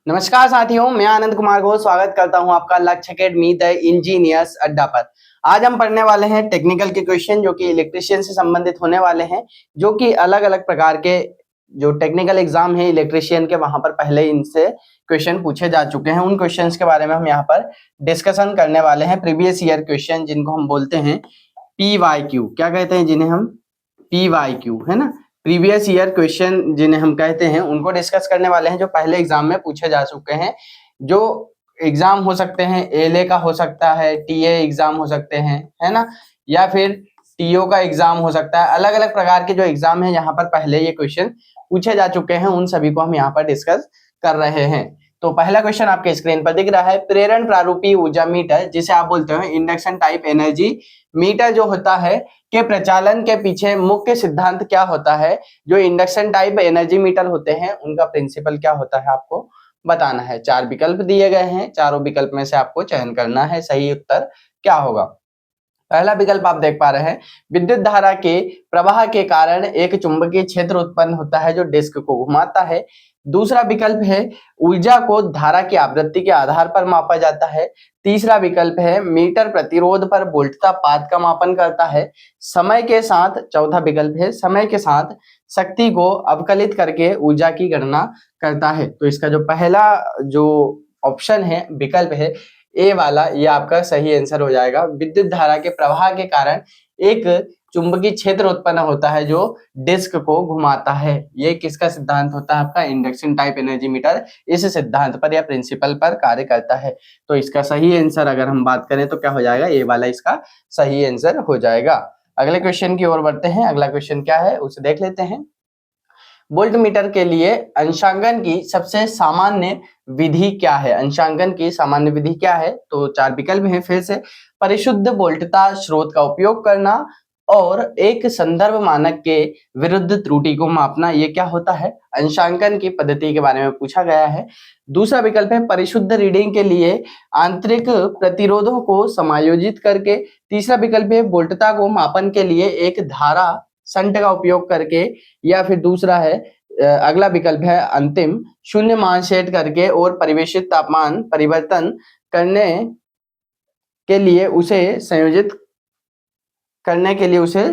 नमस्कार साथियों, मैं आनंद कुमार घोष स्वागत करता हूं आपका लक्ष्य एकेडमी द इंजीनियर्स अड्डा पर। आज हम पढ़ने वाले हैं टेक्निकल के क्वेश्चन जो कि इलेक्ट्रिशियन से संबंधित होने वाले हैं, जो कि अलग अलग प्रकार के जो टेक्निकल एग्जाम है इलेक्ट्रिशियन के, वहां पर पहले इनसे क्वेश्चन पूछे जा चुके हैं। उन क्वेश्चन के बारे में हम यहाँ पर डिस्कशन करने वाले हैं। प्रीवियस ईयर क्वेश्चन जिनको हम बोलते हैं PYQ, क्या कहते हैं जिन्हें हम PYQ, है ना, प्रीवियस ईयर क्वेश्चन जिन्हें हम कहते हैं, उनको डिस्कस करने वाले हैं जो पहले एग्जाम में पूछे जा चुके हैं। जो एग्जाम हो सकते हैं एलए का हो सकता है, टीए एग्जाम हो सकते हैं, है ना, या फिर टीओ का एग्जाम हो सकता है। अलग अलग प्रकार के जो एग्जाम है यहाँ पर पहले ये क्वेश्चन पूछे जा चुके हैं, उन सभी को हम यहाँ पर डिस्कस कर रहे हैं। तो पहला क्वेश्चन आपके स्क्रीन पर दिख रहा है, प्रेरण प्रारूपी ऊर्जा मीटर जिसे आप बोलते हो इंडक्शन टाइप एनर्जी मीटर जो होता है के प्रचालन के पीछे मुख्य सिद्धांत क्या होता है। जो इंडक्शन टाइप एनर्जी मीटर होते हैं उनका प्रिंसिपल क्या होता है आपको बताना है। 4 विकल्प दिए गए हैं, चारों विकल्प में से आपको चयन करना है, सही उत्तर क्या होगा। पहला विकल्प आप देख पा रहे हैं, विद्युत धारा के प्रवाह के कारण एक चुंबकीय क्षेत्र उत्पन्न होता है जो डिस्क को घुमाता है। दूसरा विकल्प है, ऊर्जा को धारा की आवृत्ति के आधार पर मापा जाता है। तीसरा विकल्प है, मीटर प्रतिरोध पर वोल्टता पात का मापन करता है। समय के साथ, चौथा विकल्प है, समय के साथ शक्ति को अवकलित करके ऊर्जा की गणना करता है। तो इसका जो पहला जो ऑप्शन है, विकल्प है ए वाला, ये आपका सही आंसर हो जाएगा। विद्युत धारा के प्रवाह के कारण एक चुंबकीय क्षेत्र उत्पन्न होता है जो डिस्क को घुमाता है। ये किसका सिद्धांत होता है आपका, इंडक्शन टाइप एनर्जी मीटर इस सिद्धांत पर या प्रिंसिपल पर कार्य करता है। तो इसका सही आंसर अगर हम बात करें तो क्या हो जाएगा, ए वाला इसका सही आंसर हो जाएगा। अगले क्वेश्चन की ओर बढ़ते हैं। अगला क्वेश्चन क्या है उसे देख लेते हैं। वोल्ट मीटर के लिए अंशांकन की सबसे सामान्य विधि क्या है। अंशांकन की सामान्य विधि क्या है, तो 4 विकल्प हैं फिर से, परिशुद्ध वोल्टता स्रोत का उपयोग करना और एक संदर्भ मानक के विरुद्ध त्रुटि को मापना। ये क्या होता है, अंशांकन की पद्धति के बारे में पूछा गया है। दूसरा विकल्प है, परिशुद्ध रीडिंग के लिए आंतरिक प्रतिरोधों को समायोजित करके। तीसरा विकल्प है, वोल्टता को मापन के लिए एक धारा संट का उपयोग करके। या फिर दूसरा है, अगला विकल्प है अंतिम, शून्य मान सेट करके और परिवेशित तापमान परिवर्तन करने के लिए उसे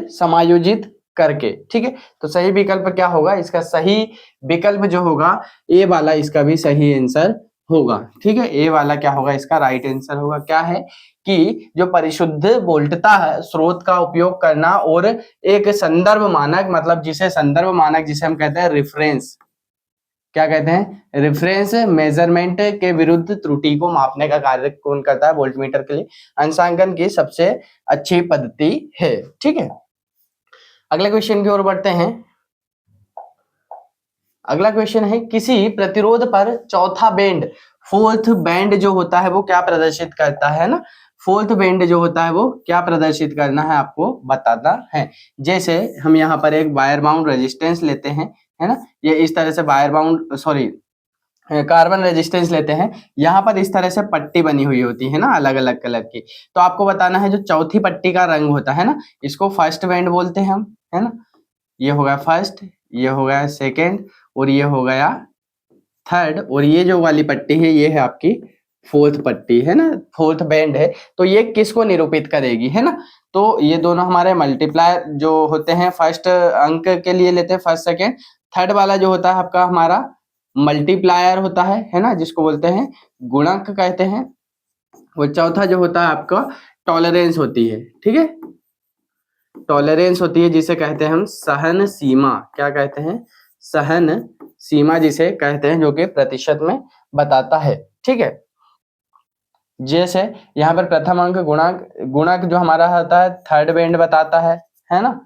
समायोजित करके। ठीक है, तो सही विकल्प क्या होगा, इसका सही विकल्प जो होगा ए वाला, इसका भी सही आंसर होगा। ठीक है, ए वाला क्या होगा, इसका राइट आंसर होगा। क्या है कि जो परिशुद्ध वोल्टता स्रोत का उपयोग करना और एक संदर्भ मानक, मतलब जिसे संदर्भ मानक जिसे हम कहते हैं रेफरेंस, क्या कहते हैं, रेफरेंस मेजरमेंट के विरुद्ध त्रुटि को मापने का कार्य कौन करता है, वोल्टमीटर के लिए अंशांकन की सबसे अच्छी पद्धति है। ठीक है, अगले क्वेश्चन की ओर बढ़ते हैं। अगला क्वेश्चन है, किसी प्रतिरोध पर चौथा बैंड, फोर्थ बैंड जो होता है वो क्या प्रदर्शित करता है ना। फोर्थ बैंड जो होता है वो क्या प्रदर्शित करना है आपको बताना है। जैसे हम यहाँ पर एक वायर बाउंड रेजिस्टेंस लेते हैं, है ना, ये इस तरह से वायर बाउंड कार्बन रेजिस्टेंस लेते हैं। यहाँ पर इस तरह से पट्टी बनी हुई होती है ना, अलग अलग कलर की। तो आपको बताना है जो चौथी पट्टी का रंग होता है ना, इसको फर्स्ट बैंड बोलते हैं हम, है ना। ये हो गया फर्स्ट, ये हो गया सेकेंड और ये हो गया थर्ड, और ये जो वाली पट्टी है ये है आपकी फोर्थ पट्टी, है ना, फोर्थ बैंड है। तो ये किसको निरूपित करेगी, है ना। तो ये दोनों हमारे मल्टीप्लायर जो होते हैं, फर्स्ट अंक के लिए लेते हैं फर्स्ट सेकेंड। थर्ड वाला जो होता है आपका हमारा मल्टीप्लायर होता है ना, जिसको बोलते हैं गुणक कहते हैं। और चौथा जो होता है आपका टॉलरेंस होती है। ठीक है, टॉलरेंस होती है जिसे कहते हैं हम सहन सीमा, क्या कहते हैं, सहन सीमा जिसे कहते हैं, जो कि प्रतिशत में बताता है। ठीक है, जैसे यहाँ पर प्रथम अंक गुणक, गुणक जो हमारा होता है थर्ड बैंड बताता है ना।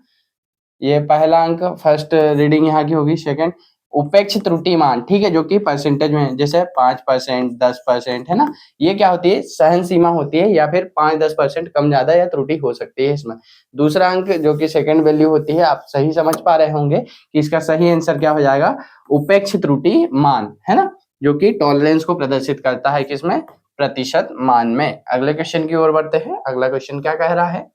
ये पहला अंक फर्स्ट रीडिंग यहाँ की होगी, सेकंड उपेक्ष त्रुटि मान, ठीक है, जो कि परसेंटेज में, जैसे 5%, 10%, है ना। ये क्या होती है, सहन सीमा होती है, या फिर 5-10% कम ज्यादा या त्रुटि हो सकती है इसमें। दूसरा अंक जो कि सेकंड वैल्यू होती है, आप सही समझ पा रहे होंगे कि इसका सही आंसर क्या हो जाएगा, उपेक्ष त्रुटि मान, है ना, जो कि टॉलरेंस को प्रदर्शित करता है किसमें, प्रतिशत मान में। अगले क्वेश्चन की ओर बढ़ते हैं। अगला क्वेश्चन क्या कह रहा है,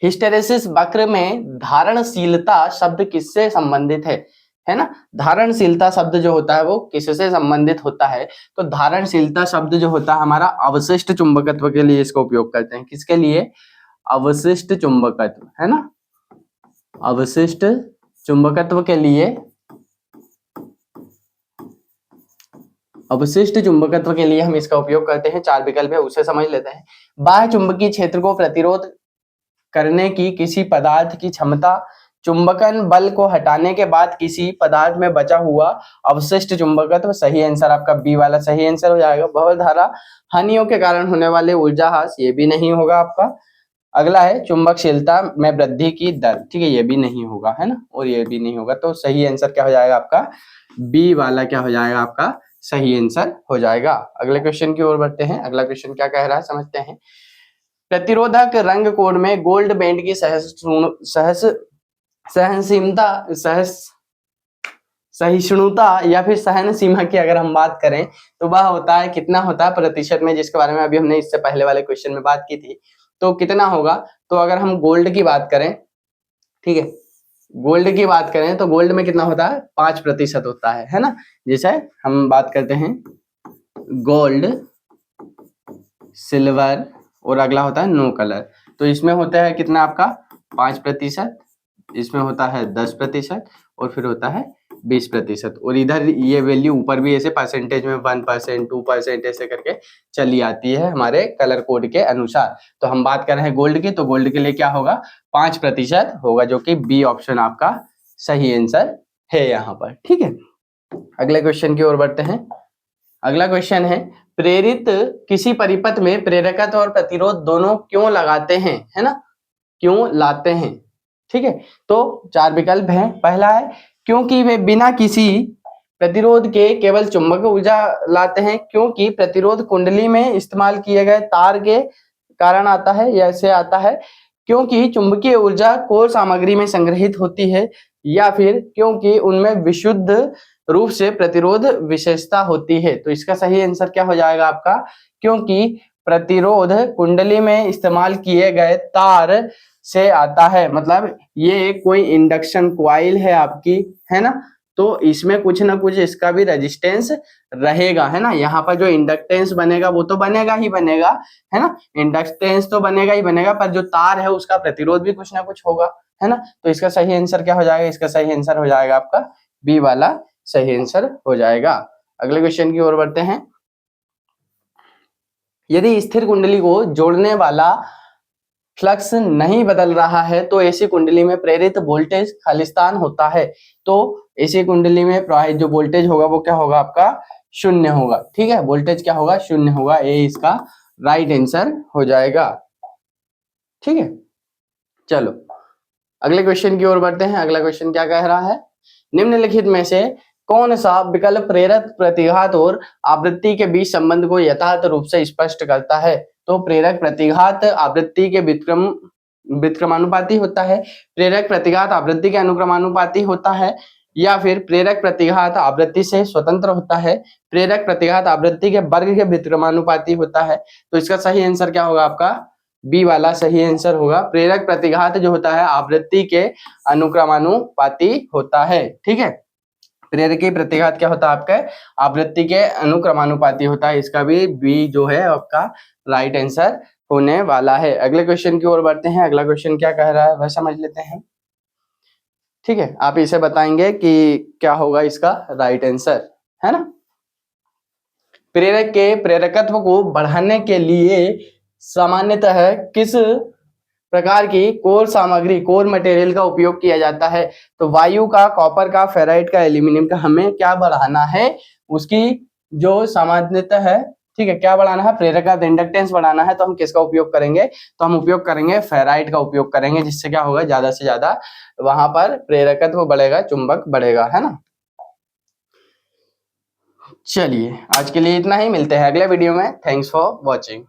हिस्टेरेसिस वक्र में धारणशीलता शब्द किससे संबंधित है है ना। धारणशीलता शब्द जो होता है वो किससे संबंधित होता है, तो धारणशीलता शब्द जो होता है हमारा अवशिष्ट चुंबकत्व के लिए इसका उपयोग करते हैं। किसके लिए, अवशिष्ट चुंबकत्व, है ना, अवशिष्ट चुंबकत्व के लिए, अवशिष्ट चुंबकत्व के लिए हम इसका उपयोग करते हैं। 4 विकल्प है उसे समझ लेते हैं। बाह्य चुंबकीय क्षेत्र को प्रतिरोध करने की किसी पदार्थ की क्षमता, चुंबकन बल को हटाने के बाद किसी पदार्थ में बचा हुआ अवशिष्ट चुंबकत्व। सही आंसर आपका बी वाला सही आंसर हो जाएगा। बहुल धारा हानियों के कारण होने वाले ऊर्जा ह्रास, ये भी नहीं होगा आपका। अगला है चुंबकशीलता में वृद्धि की दर, ठीक है, ये भी नहीं होगा, है ना, और ये भी नहीं होगा। तो सही आंसर क्या हो जाएगा आपका, बी वाला क्या हो जाएगा आपका सही आंसर हो जाएगा। अगले क्वेश्चन की ओर बढ़ते हैं। अगला क्वेश्चन क्या कह रहा है समझते हैं। प्रतिरोधक रंग कोड में गोल्ड बैंड की सहिष्णुता या फिर सहन सीमा की अगर हम बात करें तो वह होता है, कितना होता है प्रतिशत में, जिसके बारे में अभी हमने इससे पहले वाले क्वेश्चन में बात की थी। तो कितना होगा, तो अगर हम गोल्ड की बात करें, ठीक है, गोल्ड की बात करें तो गोल्ड में कितना होता है 5% होता है ना। जैसे हम बात करते हैं गोल्ड, सिल्वर और अगला होता है नो कलर। तो इसमें होता है कितना आपका 5%, इसमें होता है 10% और फिर होता है 20%। और इधर ये वैल्यू ऊपर भी ऐसे परसेंटेज में 1%, 2% ऐसे करके चली आती है हमारे कलर कोड के अनुसार। तो हम बात कर रहे हैं गोल्ड की, तो गोल्ड के लिए क्या होगा 5% होगा, जो कि बी ऑप्शन आपका सही आंसर है यहाँ पर, ठीक है। अगले क्वेश्चन की ओर बढ़ते हैं। अगला क्वेश्चन है, प्रेरित किसी परिपथ में प्रेरकत्व और प्रतिरोध दोनों क्यों लगाते हैं, है ना, क्यों लाते हैं, ठीक है। तो 4 विकल्प हैं। पहला है क्योंकि वे बिना किसी प्रतिरोध के केवल चुंबक ऊर्जा लाते हैं, क्योंकि प्रतिरोध कुंडली में इस्तेमाल किए गए तार के कारण आता है, या ऐसे आता है क्योंकि चुंबकीय ऊर्जा कोर सामग्री में संग्रहित होती है, या फिर क्योंकि उनमें विशुद्ध रूप से प्रतिरोध विशेषता होती है। तो इसका सही आंसर क्या हो जाएगा आपका, क्योंकि प्रतिरोध कुंडली में इस्तेमाल किए गए तार से आता है। मतलब ये कोई इंडक्शन कॉइल है आपकी, है ना, तो इसमें कुछ ना कुछ इसका भी रेजिस्टेंस रहेगा, है ना। यहाँ पर जो इंडक्टेंस बनेगा वो तो बनेगा ही बनेगा, है ना, इंडक्टेंस तो बनेगा ही बनेगा, पर जो तार है उसका प्रतिरोध भी कुछ ना कुछ होगा, है ना। तो इसका सही आंसर क्या हो जाएगा, इसका सही आंसर हो जाएगा आपका बी वाला सही आंसर हो जाएगा। अगले क्वेश्चन की ओर बढ़ते हैं। यदि स्थिर कुंडली को जोड़ने वाला फ्लक्स नहीं बदल रहा है तो ऐसी कुंडली में प्रेरित वोल्टेज खालिस्तान होता है। तो ऐसी कुंडली में प्रवाहित जो वोल्टेज होगा वो क्या होगा आपका शून्य होगा, ठीक है, वोल्टेज क्या होगा शून्य होगा। ये इसका राइट आंसर हो जाएगा, ठीक है। चलो अगले क्वेश्चन की ओर बढ़ते हैं। अगला क्वेश्चन क्या कह रहा है, निम्नलिखित में से कौन सा विकल्प प्रेरक प्रतिघात और आवृत्ति के बीच संबंध को यथार्थ रूप से स्पष्ट करता है। तो प्रेरक प्रतिघात आवृत्ति के व्युत्क्रमानुपाती होता है, प्रेरक प्रतिघात आवृत्ति के अनुक्रमानुपाती होता है, या फिर प्रेरक प्रतिघात आवृत्ति से स्वतंत्र होता है, प्रेरक प्रतिघात आवृत्ति के वर्ग के व्युत्क्रमानुपाती होता है। तो इसका सही आंसर क्या होगा आपका बी वाला सही आंसर होगा। प्रेरक प्रतिघात जो होता है आवृत्ति के अनुक्रमानुपाती होता है, ठीक है। प्रेरकी प्रतिघात क्या होता है आपका आवृत्ति के अनुक्रमानुपाती होता है। इसका भी बी जो है आपका राइट आंसर होने वाला है। अगले क्वेश्चन की ओर बढ़ते हैं। अगला क्वेश्चन क्या कह रहा है वह समझ लेते हैं, ठीक है। आप इसे बताएंगे कि क्या होगा इसका राइट आंसर, है ना। प्रेरक के प्रेरकत्व को बढ़ाने के लिए सामान्यतः किस प्रकार की कोर सामग्री, कोर मटेरियल का उपयोग किया जाता है। तो वायु का, कॉपर का, फेराइट का, एल्यूमिनियम का, हमें क्या बढ़ाना है उसकी जो सामान्यतः है, ठीक है, क्या बढ़ाना है प्रेरकत्व इंडक्टेंस बढ़ाना है। तो हम किसका उपयोग करेंगे, तो हम उपयोग करेंगे फेराइट का उपयोग करेंगे, जिससे क्या होगा ज्यादा से ज्यादा वहां पर प्रेरकत्व बढ़ेगा, चुंबक बढ़ेगा, है ना। चलिए आज के लिए इतना ही, मिलते हैं अगले वीडियो में। Thanks for watching.